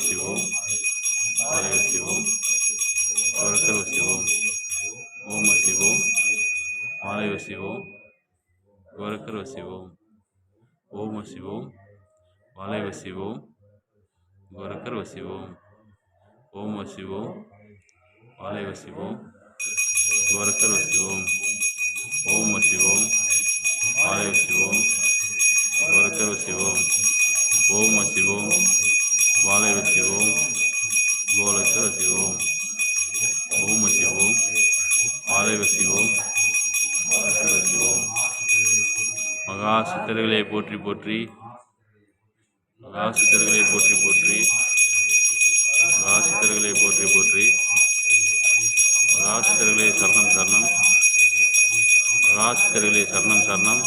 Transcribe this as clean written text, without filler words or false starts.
சிவோம் வாழைவ சிவோம் குரக்கர்வ சிவோம் ஓம சிவோம் வாழைவ சிவோம் குரக்கர்வ சிவோம் ஓம சிவோம் வாழைவ சிவோம் குரக்கர்வ சிவோம் ஓம சிவோம் வாழைவ சிவோம் குரக்கர்வ சிவோம் ஓம சிவோம் வாழைவ சிவோம் குரக்கர்வ சிவோம் ஓம சிவோம் வாழைவ சிவோம் கோலக்கர சிவோம் ஓம சிவோம் வாழைவ சிவோம் குரக்கர சிவோம். மகா சித்தர்களை போற்றி போற்றி மகா சித்தர்களை போற்றி போற்றி மகா சித்தர்களை போற்றி போற்றி மகா சித்தர்களை சரணம் சரணம் மகா சித்தர்களை சரணம் சரணம்